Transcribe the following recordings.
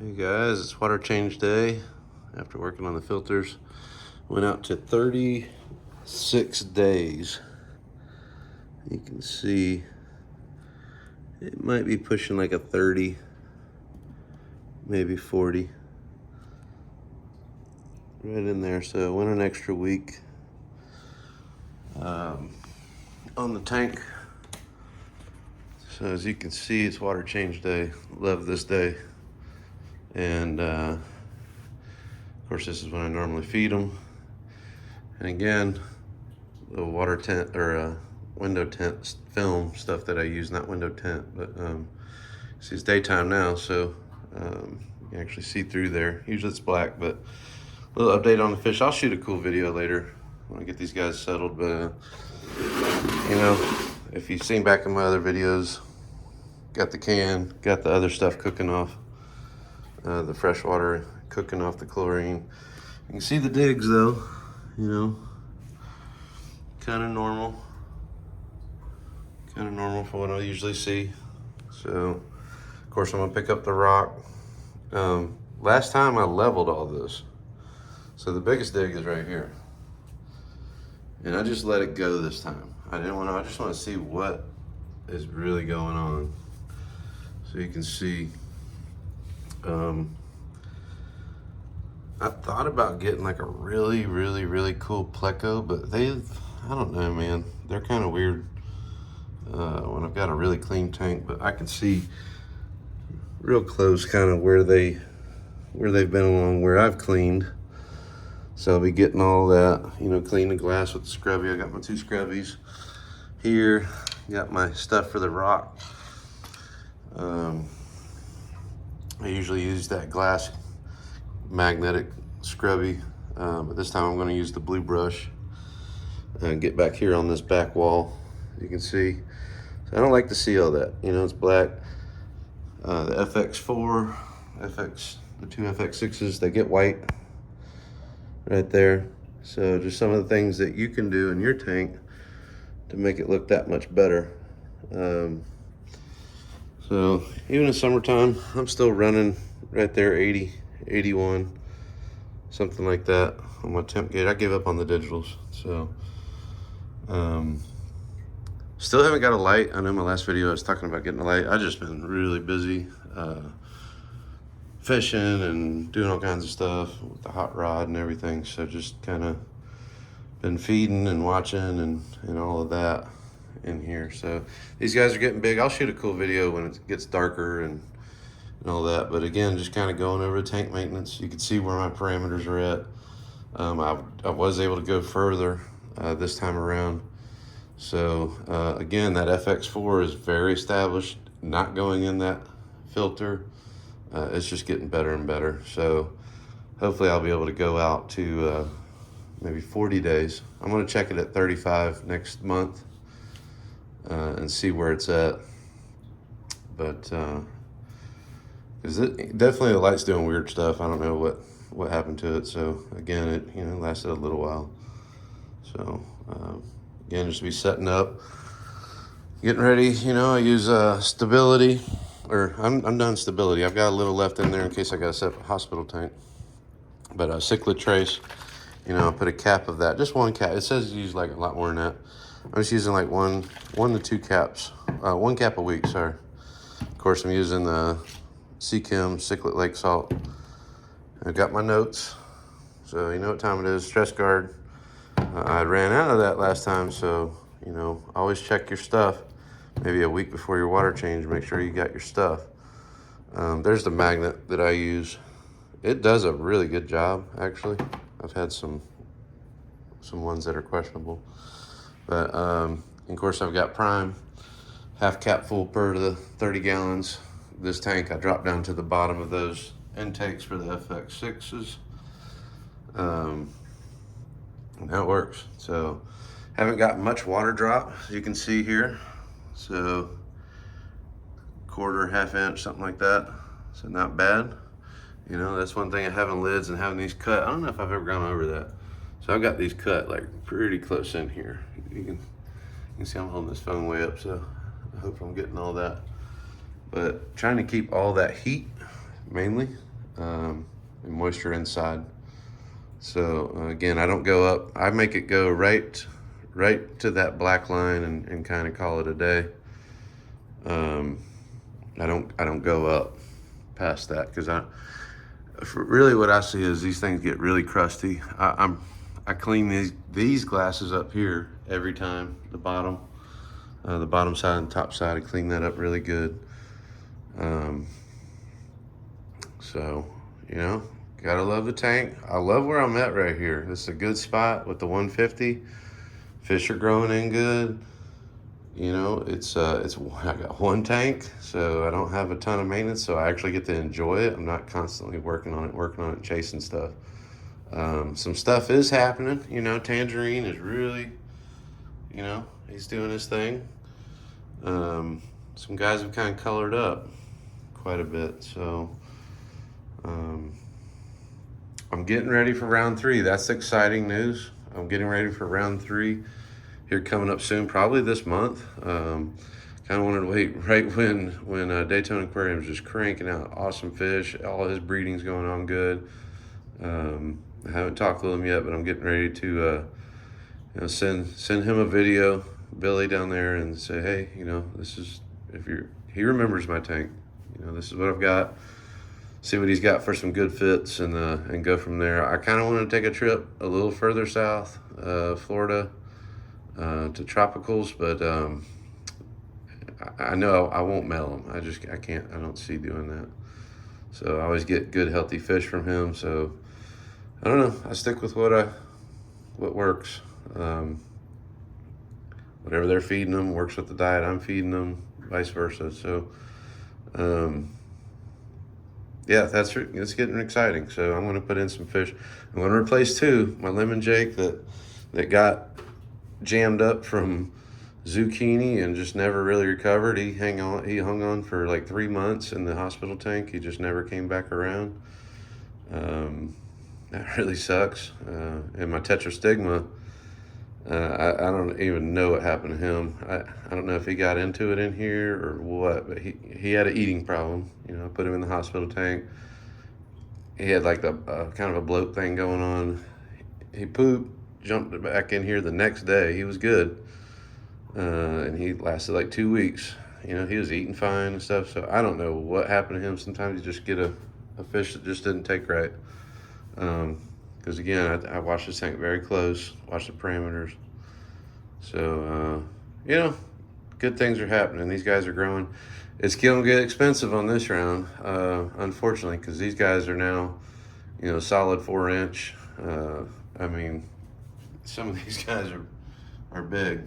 Hey guys, it's water change day. After working on the filters, went out to 36 days. You can see it might be pushing like a 30, maybe 40. Right in there, so went an extra week. On the tank. So as you can see, it's water change day. Love this day. And of course, this is when I normally feed them. And again, the water tent or window tent film stuff that I use, not window tent, but see, it's daytime now, so you can actually see through there. Usually it's black, but a little update on the fish. I'll shoot a cool video later when I get these guys settled, but you know, if you've seen back in my other videos, got the can, got the other stuff cooking off, the fresh water cooking off the chlorine. You can see the digs though, you know, kind of normal for what I usually see. So of course I'm gonna pick up the rock. Last time I leveled all this, so the biggest dig is right here, and I just let it go this time. I just want to see what is really going on. So you can see, I thought about getting like a really cool pleco, but I don't know, man. They're kind of weird when I've got a really clean tank, but I can see real close kind of where they've been along where I've cleaned. So I'll be getting all that, you know, clean the glass with the scrubby. I got my 2 scrubbies here. Got my stuff for the rock. I usually use that glass magnetic scrubby, but this time I'm going to use the blue brush and get back here on this back wall. You can see, so I don't like to see all that, you know, it's black. The FX4, the 2 FX6s, they get white right there. So just some of the things that you can do in your tank to make it look that much better. So even in summertime, I'm still running right there 80, 81, something like that on my temp gauge. I gave up on the digitals, so still haven't got a light. I know my last video I was talking about getting a light. I've just been really busy fishing and doing all kinds of stuff with the hot rod and everything, so just kind of been feeding and watching and all of that in here. So these guys are getting big. I'll shoot a cool video when it gets darker and all that, but again, just kind of going over the tank maintenance. You can see where my parameters are at. I was able to go further this time around. So again, that FX4 is very established, not going in that filter. It's just getting better and better. So hopefully I'll be able to go out to maybe 40 days. I'm going to check it at 35 next month and see where it's at. But because definitely the light's doing weird stuff. I don't know what happened to it. So again, it, you know, lasted a little while. So again, just be setting up, getting ready. You know, I use stability, or I'm done stability. I've got a little left in there in case I got a separate hospital tank. But cichlid trace, you know, I put a cap of that, just 1 cap. It says you use like a lot more than that. I'm just using like one to 2 caps, 1 cap a week. Sorry. Of course, I'm using the Seachem Cichlid Lake Salt. I've got my notes, so you know what time it is. Stress guard. I ran out of that last time, so you know, always check your stuff. Maybe a week before your water change, make sure you got your stuff. There's the magnet that I use. It does a really good job, actually. I've had some ones that are questionable, but of course I've got prime, half cap full per the 30 gallons. This tank I dropped down to the bottom of those intakes for the FX6s. And that works. So haven't got much water drop, as you can see here. So 1/4, 1/2 inch, something like that. So not bad. You know, that's one thing of having lids and having these cut. I don't know if I've ever gone over that. So I've got these cut like pretty close in here. You can see I'm holding this phone way up, so I hope I'm getting all that. But trying to keep all that heat, mainly, and moisture inside. So again, I don't go up. I make it go right to that black line and kind of call it a day. I don't go up past that, because really what I see is these things get really crusty. I clean these glasses up here every time, the bottom side and top side. I clean that up really good. So, you know, gotta love the tank. I love where I'm at right here. This is a good spot with the 150. Fish are growing in good. You know, I got one tank, so I don't have a ton of maintenance, so I actually get to enjoy it. I'm not constantly working on it, chasing stuff. Some stuff is happening. You know, Tangerine is really, you know, he's doing his thing. Some guys have kind of colored up quite a bit, so I'm getting ready for round 3. That's exciting news. I'm getting ready for round 3 here coming up soon, probably this month. Kind of wanted to wait right when Daytona Aquarium is just cranking out awesome fish. All his breeding's going on good. I haven't talked with him yet, but I'm getting ready to you know, send him a video, Billy down there, and say, hey, you know, this is, he remembers my tank. You know, this is what I've got. See what he's got for some good fits, and go from there. I kind of want to take a trip a little further south, Florida, to tropicals, but I know I won't mail him. I can't. I don't see doing that. So I always get good, healthy fish from him. So I don't know. I stick with what works. Whatever they're feeding them works with the diet I'm feeding them, vice versa. So yeah, it's getting exciting. So I'm going to put in some fish. I'm going to replace 2. My lemon jake that got jammed up from zucchini and just never really recovered. He hung on for like 3 months in the hospital tank. He just never came back around. That really sucks. And my tetrastigma, I don't even know what happened to him. I don't know if he got into it in here or what, but he had an eating problem. You know, put him in the hospital tank. He had like a kind of a bloat thing going on. He pooped, jumped back in here the next day. He was good. And he lasted like 2 weeks. You know, he was eating fine and stuff. So I don't know what happened to him. Sometimes you just get a fish that just didn't take right. Because again, I watch this tank very close, watch the parameters. So, you know, good things are happening. These guys are growing. It's going to get expensive on this round, unfortunately, because these guys are now, you know, solid 4-inch. I mean, some of these guys are big,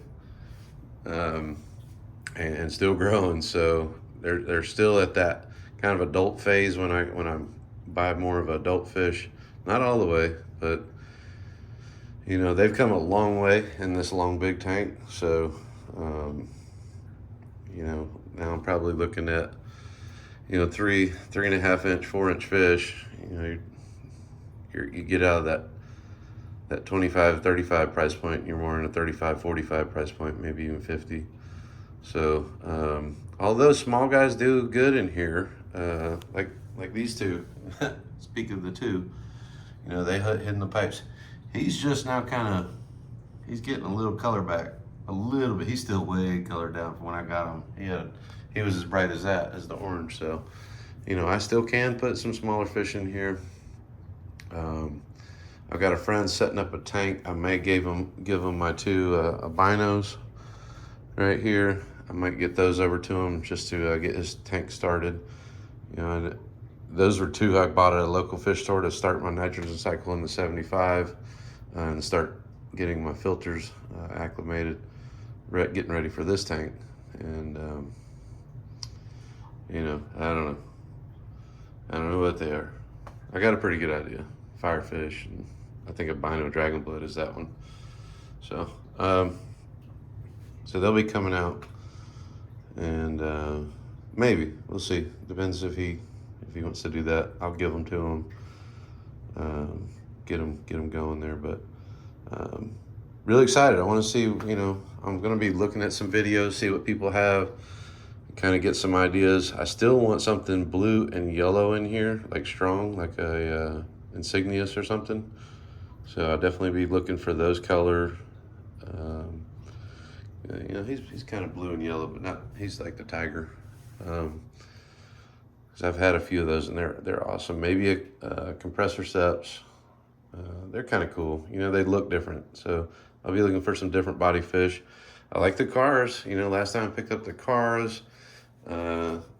and still growing. So they're still at that kind of adult phase when I buy more of adult fish. Not all the way, but you know, they've come a long way in this long big tank. So you know, now I'm probably looking at, you know, 3.5 inch, 4-inch fish. You know, you get out of that 25, 35 price point, you're more in a 35, 45 price point, maybe even 50. So although small guys do good in here, like these 2, speak of the 2, you know, they hit in the pipes. He's just now he's getting a little color back, a little bit. He's still way colored down from when I got him. He was as bright as the orange. So, you know, I still can put some smaller fish in here. I've got a friend setting up a tank. I may give him my 2 albinos right here. I might get those over to him just to get his tank started. You know, and those were 2 I bought at a local fish store to start my nitrogen cycle in the 75 and start getting my filters acclimated, getting ready for this tank. And you know, I don't know what they are. I got a pretty good idea. Firefish, and I think albino dragon blood is that one. So so they'll be coming out, and maybe we'll see. Depends if he wants to do that. I'll give them to him, get him going there. But really excited. I want to see. You know, I'm going to be looking at some videos, see what people have kind of get some ideas. I still want something blue and yellow in here, like strong, like a Insignias or something. So I'll definitely be looking for those color. You know, he's kind of blue and yellow, but not, he's like the Tiger. Because I've had a few of those and they're awesome. Maybe a compressor seps. They're kind of cool. You know, they look different. So I'll be looking for some different body fish. I like the cars. You know, last time I picked up the cars.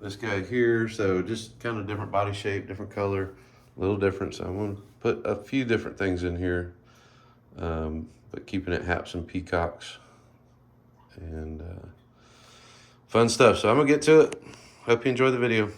This guy here. So just kind of different body shape, different color, a little different. So I'm going to put a few different things in here. But keeping it haps and peacocks. And fun stuff. So I'm going to get to it. Hope you enjoy the video.